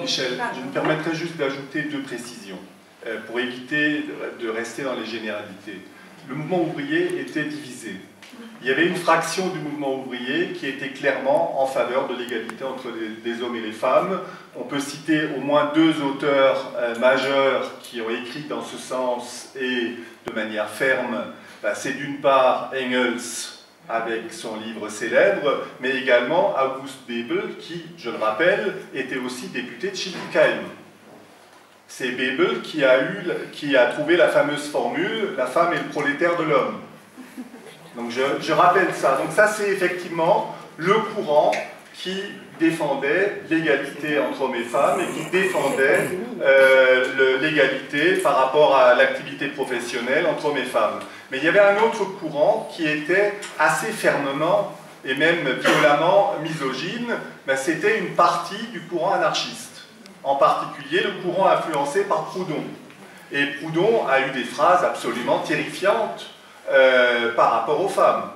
Michel, je me permettrai juste d'ajouter 2 précisions pour éviter de rester dans les généralités. Le mouvement ouvrier était divisé. Il y avait une fraction du mouvement ouvrier qui était clairement en faveur de l'égalité entre les hommes et les femmes. On peut citer au moins 2 auteurs majeurs qui ont écrit dans ce sens et de manière ferme. C'est d'une part Engels avec son livre célèbre, mais également August Bebel qui, je le rappelle, était aussi député de Schiltigheim. C'est Bebel qui a trouvé la fameuse formule « la femme est le prolétaire de l'homme ». Donc je rappelle ça. Donc ça c'est effectivement le courant qui défendait l'égalité entre hommes et femmes et qui défendait l'égalité par rapport à l'activité professionnelle entre hommes et femmes. Mais il y avait un autre courant qui était assez fermement et même violemment misogyne, c'était une partie du courant anarchiste, en particulier le courant influencé par Proudhon. Et Proudhon a eu des phrases absolument terrifiantes par rapport aux femmes.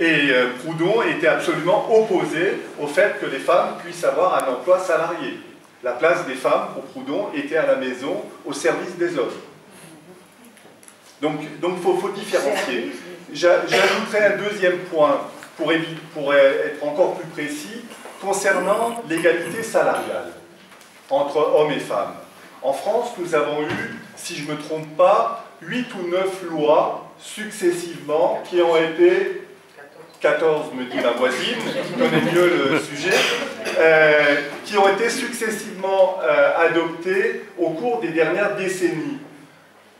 Et Proudhon était absolument opposé au fait que les femmes puissent avoir un emploi salarié. La place des femmes, pour Proudhon, était à la maison, au service des hommes. Donc il faut différencier. J'ajouterai un deuxième point pour être encore plus précis, concernant l'égalité salariale entre hommes et femmes. En France, nous avons eu, si je ne me trompe pas, 8 ou 9 lois successivement qui ont été 14, me dit ma voisine, qui connaît mieux le sujet, qui ont été successivement adoptées au cours des dernières décennies.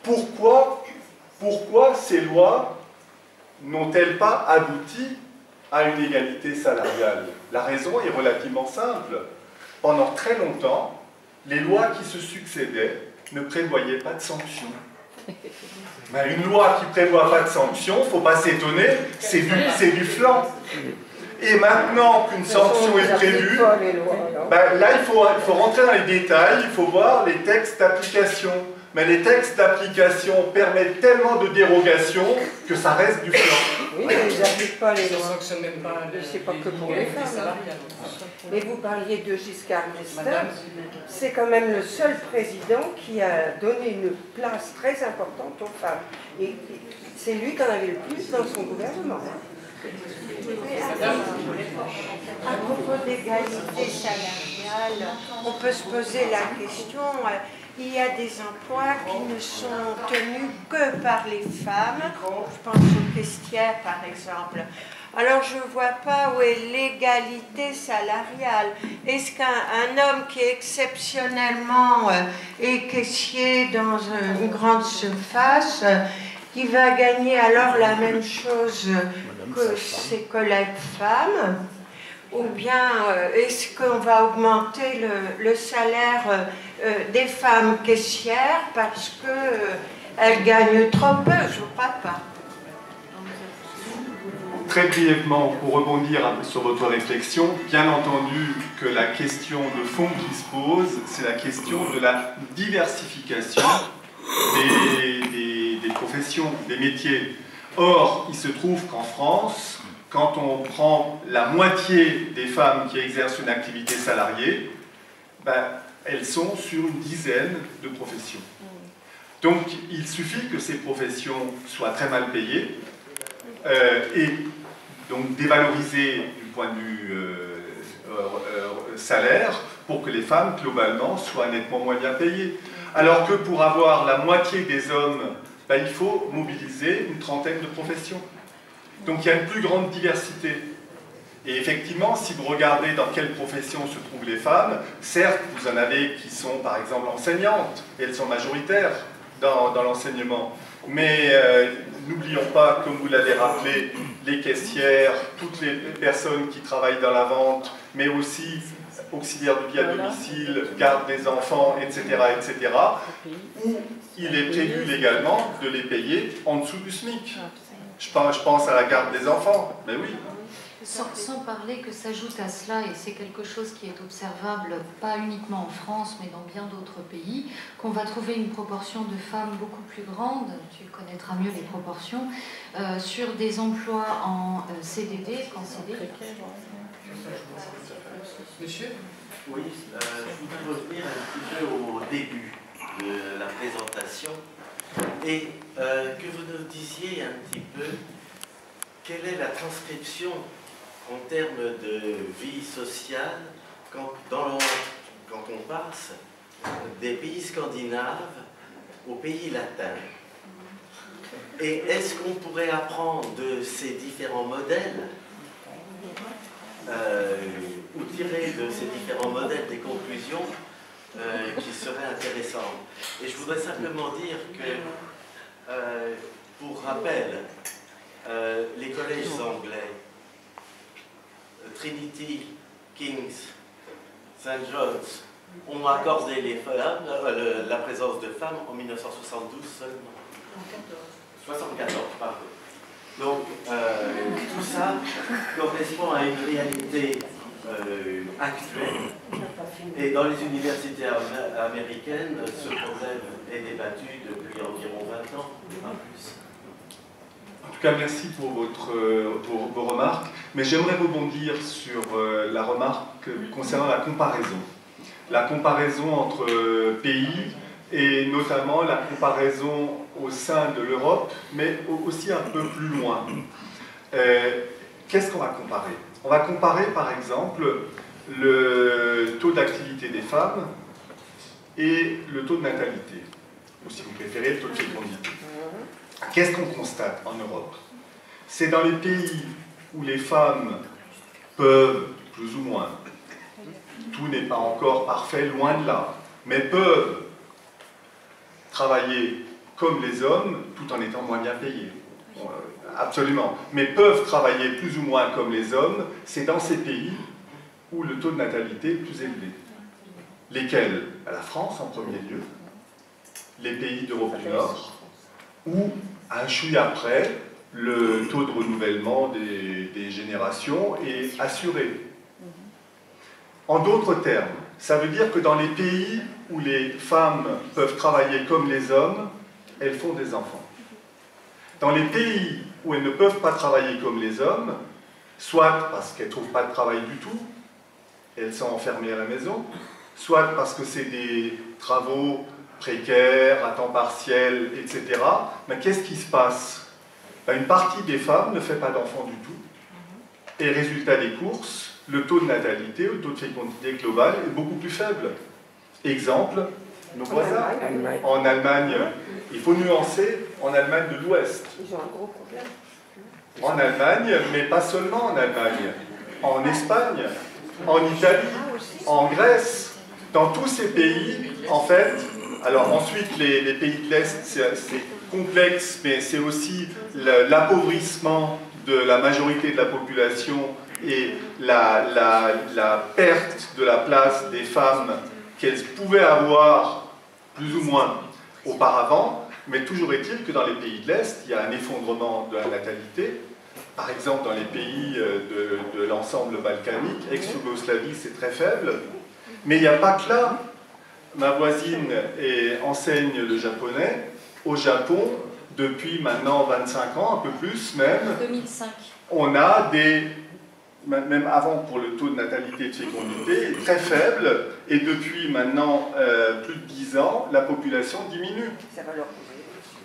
Pourquoi ces lois n'ont-elles pas abouti à une égalité salariale? La raison est relativement simple. Pendant très longtemps, les lois qui se succédaient ne prévoyaient pas de sanctions. Une loi qui ne prévoit pas de sanctions, il ne faut pas s'étonner, c'est du flan. Et maintenant qu'une sanction est prévue, là il faut rentrer dans les détails, il faut voir les textes d'application. Mais les textes d'application permettent tellement de dérogations que ça reste du flan. Oui, mais ils n'appliquent pas les lois. C'est pas que pour les femmes. Mais vous parliez de Giscard d'Estaing, c'est quand même le seul président qui a donné une place très importante aux femmes. Et c'est lui qui en avait le plus dans son gouvernement. À propos d'égalité salariale, on peut se poser la question, il y a des emplois qui ne sont tenus que par les femmes, je pense aux caissières par exemple. Alors je ne vois pas où est l'égalité salariale. Est-ce qu'un homme qui exceptionnellement est caissier dans une grande surface, il va gagner alors la même chose que ses collègues femmes? Ou bien est-ce qu'on va augmenter le salaire des femmes caissières parce qu'elles gagnent trop peu? Je ne crois pas. Très brièvement, pour rebondir sur votre réflexion, bien entendu que la question de fond qui se pose, c'est la question de la diversification des professions, des métiers. Or, il se trouve qu'en France, quand on prend la moitié des femmes qui exercent une activité salariée, elles sont sur une dizaine de professions. Donc, il suffit que ces professions soient très mal payées et donc dévalorisées du point de vue salaire pour que les femmes, globalement, soient nettement moins bien payées. Alors que pour avoir la moitié des hommes, il faut mobiliser une trentaine de professions. Donc il y a une plus grande diversité. Et effectivement, si vous regardez dans quelles professions se trouvent les femmes, certes, vous en avez qui sont par exemple enseignantes, et elles sont majoritaires dans l'enseignement. Mais n'oublions pas, comme vous l'avez rappelé, les caissières, toutes les personnes qui travaillent dans la vente, mais aussi auxiliaires de vie à domicile, garde des enfants, etc., etc., où il est prévu légalement de les payer en dessous du SMIC. Je pense à la garde des enfants, mais oui. Sans parler que s'ajoute à cela, et c'est quelque chose qui est observable pas uniquement en France, mais dans bien d'autres pays, qu'on va trouver une proportion de femmes beaucoup plus grande, tu connaîtras mieux les proportions, sur des emplois en CDD qu'en CDI. Monsieur? Oui, je voudrais revenir un petit peu au début de la présentation et que vous nous disiez un petit peu quelle est la transcription en termes de vie sociale quand on passe des pays scandinaves aux pays latins. Et est-ce qu'on pourrait apprendre de ces différents modèles ou tirer de ces différents modèles des conclusions qui seraient intéressantes? Et je voudrais simplement dire que, pour rappel, les collèges anglais, Trinity, King's, St. John's, ont accordé les femmes, la présence de femmes en 1972 seulement. 74, pardon. Donc, tout ça correspond à une réalité actuelle. Et dans les universités américaines, ce problème est débattu depuis environ 20 ans, pas plus. En tout cas, merci pour vos remarques. Mais j'aimerais rebondir sur la remarque concernant la comparaison. La comparaison entre pays et notamment la comparaison au sein de l'Europe, mais aussi un peu plus loin. Qu'est-ce qu'on va comparer? On va comparer par exemple le taux d'activité des femmes et le taux de natalité, ou si vous préférez le taux de fécondité. Qu'est-ce qu'on constate en Europe? C'est dans les pays où les femmes peuvent, plus ou moins, tout n'est pas encore parfait, loin de là, mais peuvent travailler comme les hommes tout en étant moins bien payés. Absolument. Mais peuvent travailler plus ou moins comme les hommes, c'est dans ces pays où le taux de natalité est plus élevé. Lesquels? La France en premier lieu, les pays d'Europe du Nord, où, un chouïa après, le taux de renouvellement des générations est assuré. En d'autres termes, ça veut dire que dans les pays où les femmes peuvent travailler comme les hommes, elles font des enfants. Dans les pays où elles ne peuvent pas travailler comme les hommes, soit parce qu'elles ne trouvent pas de travail du tout, elles sont enfermées à la maison, soit parce que c'est des travaux précaires, à temps partiel, etc. Mais qu'est-ce qui se passe? Une partie des femmes ne fait pas d'enfants du tout. Et résultat des courses, le taux de natalité, le taux de fécondité global est beaucoup plus faible. Exemple, nos voisins. En Allemagne, il faut nuancer, en Allemagne de l'Ouest. Ils ont un gros problème. En Allemagne, mais pas seulement en Allemagne. En Espagne, en Italie, en Grèce. Dans tous ces pays, en fait, alors ensuite les pays de l'Est, c'est complexe, mais c'est aussi l'appauvrissement de la majorité de la population et la perte de la place des femmes qu'elles pouvaient avoir plus ou moins auparavant, mais toujours est-il que dans les pays de l'Est, il y a un effondrement de la natalité. Par exemple, dans les pays de l'ensemble balkanique, ex-Yougoslavie, c'est très faible, mais il n'y a pas que là. Ma voisine enseigne le japonais au Japon depuis maintenant 25 ans, un peu plus même. 2005. On a même avant pour le taux de natalité et de fécondité, très faible, et depuis maintenant plus de 10 ans, la population diminue.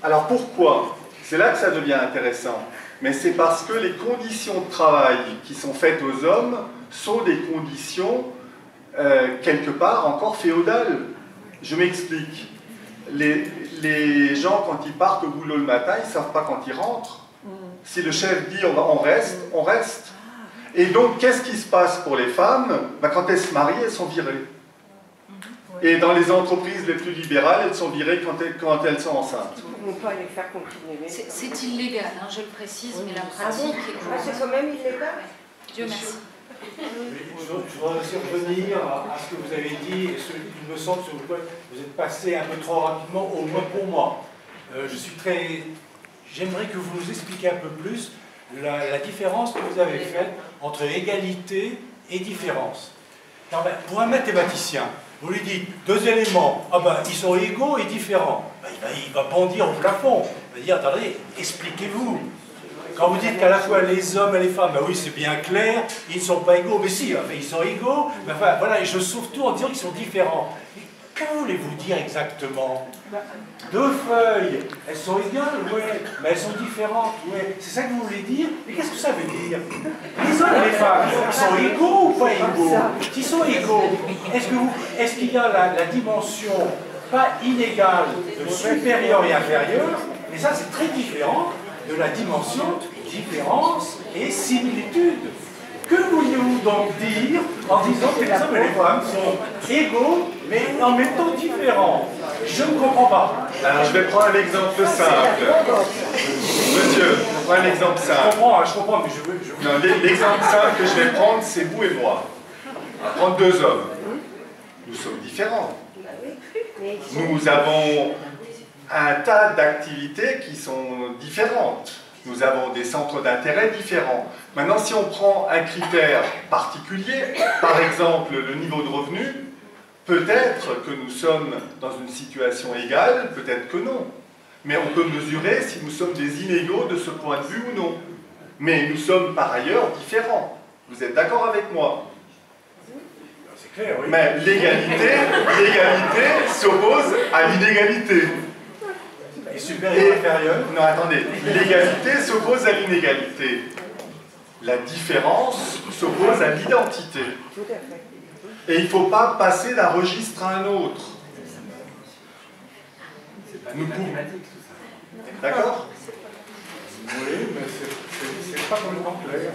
Alors pourquoi? C'est là que ça devient intéressant. Mais c'est parce que les conditions de travail qui sont faites aux hommes sont des conditions quelque part encore féodales. Je m'explique. Les gens, quand ils partent au boulot le matin, ils ne savent pas quand ils rentrent. Si le chef dit on reste, on reste. Et donc, qu'est-ce qui se passe pour les femmes? Quand elles se marient, elles sont virées. Et dans les entreprises les plus libérales, elles sont virées quand elles sont enceintes. On peut les faire continuer. C'est illégal, hein, je le précise, mais la pratique est courante. C'est quand même illégal. Dieu merci. Je voudrais aussi revenir à ce que vous avez dit, et il me semble sur lequel vous êtes passé un peu trop rapidement, au moins pour moi. J'aimerais que vous nous expliquiez un peu plus la différence que vous avez faite entre égalité et différence. Non, pour un mathématicien, vous lui dites deux éléments, ils sont égaux et différents. Il va bondir au plafond. Il va dire, attendez, expliquez-vous. quand vous dites qu'à la fois les hommes et les femmes, ben oui, c'est bien clair, ils ne sont pas égaux, mais si, enfin, ils sont égaux, mais enfin, voilà, et je sauve tout en disant qu'ils sont différents. Mais que voulez-vous dire exactement? Deux feuilles, elles sont égales, oui, mais elles sont différentes, oui. C'est ça que vous voulez dire? Mais qu'est-ce que ça veut dire? Les hommes et les femmes, ils sont égaux ou pas égaux? S'ils sont égaux, est-ce qu'il y a la dimension pas inégale de supérieur et inférieur? Mais ça, c'est très différent de la dimension différence et similitude. Que vouliez-vous donc dire en disant que les hommes et les femmes sont égaux, mais en même temps différents? Je ne comprends pas. Alors, je vais prendre un exemple simple. Monsieur, je prends un exemple simple. Je comprends, mais je veux... Non, l'exemple simple que je vais prendre, c'est vous et moi. On va prendre deux hommes. Nous sommes différents. Nous avons un tas d'activités qui sont différentes. Nous avons des centres d'intérêt différents. Maintenant, si on prend un critère particulier, par exemple le niveau de revenu, peut-être que nous sommes dans une situation égale, peut-être que non. Mais on peut mesurer si nous sommes des inégaux de ce point de vue ou non. Mais nous sommes par ailleurs différents. Vous êtes d'accord avec moi? C'est clair, oui. Mais l'égalité s'oppose à l'inégalité. Et supérieur et inférieur? Non, attendez. L'égalité s'oppose à l'inégalité. La différence s'oppose à l'identité. Et il ne faut pas passer d'un registre à un autre. Nous pouvons. D'accord? Oui, mais c'est pas complètement clair.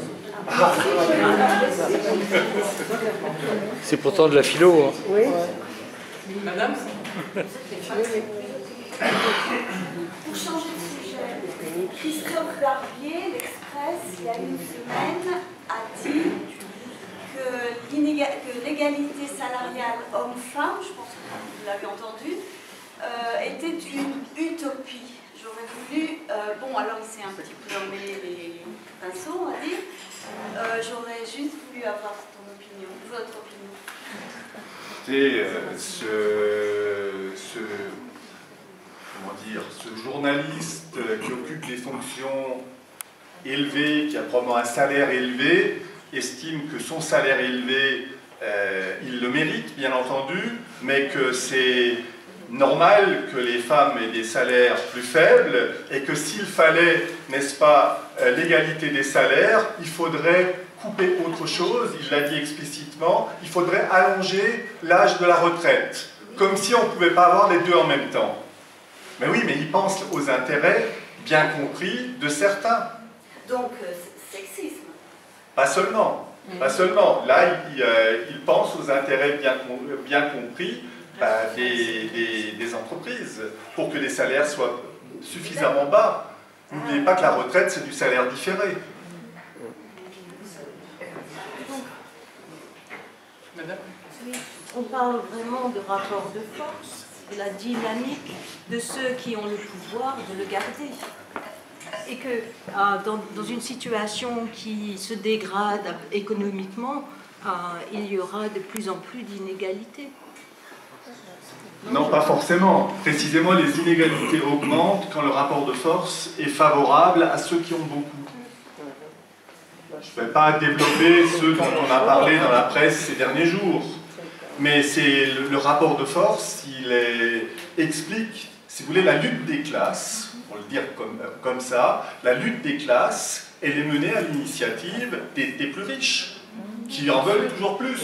C'est pourtant de la philo. Hein. Oui. Madame? Pour changer de sujet, Christophe Barbier, l'Express, il y a une semaine, a dit que l'égalité salariale homme-femme, je pense que vous l'avez entendu, était une utopie. J'aurais voulu, bon alors il s'est un petit peu emmêlé les pinceaux, on va dire, j'aurais juste voulu avoir ton opinion, votre opinion. Écoutez, ce journaliste qui occupe les fonctions élevées, qui a probablement un salaire élevé, estime que son salaire élevé, il le mérite, bien entendu, mais que c'est normal que les femmes aient des salaires plus faibles et que s'il fallait, n'est-ce pas, l'égalité des salaires, il faudrait couper autre chose, il l'a dit explicitement, il faudrait allonger l'âge de la retraite, comme si on ne pouvait pas avoir les deux en même temps. Mais oui, mais il pense aux intérêts bien compris de certains. Donc, sexisme. Pas seulement. Pas seulement. Là, il pense aux intérêts bien compris des entreprises pour que les salaires soient suffisamment bas. N'oubliez pas que la retraite, c'est du salaire différé. Madame? On parle vraiment de rapport de force, de la dynamique de ceux qui ont le pouvoir de le garder. Et que dans une situation qui se dégrade économiquement, il y aura de plus en plus d'inégalités. Non, pas forcément. Précisément, les inégalités augmentent quand le rapport de force est favorable à ceux qui ont beaucoup. Je ne vais pas développer ceux dont on a parlé dans la presse ces derniers jours, mais c'est le rapport de force, il explique, si vous voulez, la lutte des classes, on le dire comme ça, la lutte des classes, elle est menée à l'initiative des plus riches, qui en veulent toujours plus.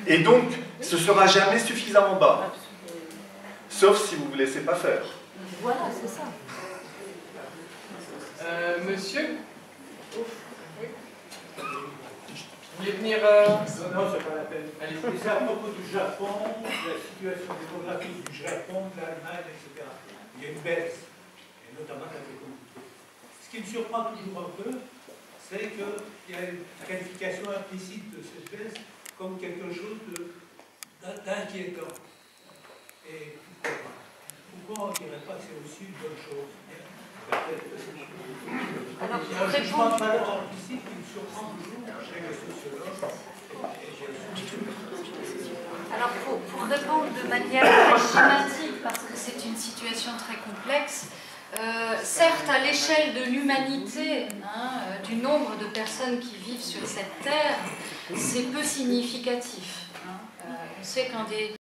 Et donc, ce ne sera jamais suffisamment bas, sauf si vous ne vous laissez pas faire. Voilà, c'est ça. Monsieur? Vous voulez venir... Non, c'est pas la peine. Allez. C'est à propos du Japon, de la situation démographique du Japon, de l'Allemagne, etc. Il y a une baisse, et notamment de la fécondité. Ce qui me surprend toujours un peu, c'est qu'il y a la qualification implicite de cette baisse comme quelque chose d'inquiétant. Et pourquoi on ne dirait pas que c'est aussi une bonne chose? Alors, il y a un jugement de valeur implicite qui me surprend toujours chez les sociologues. Alors, pour répondre de manière très schématique, parce que c'est une situation très complexe, certes, à l'échelle de l'humanité, du nombre de personnes qui vivent sur cette terre, c'est peu significatif. On sait qu'un des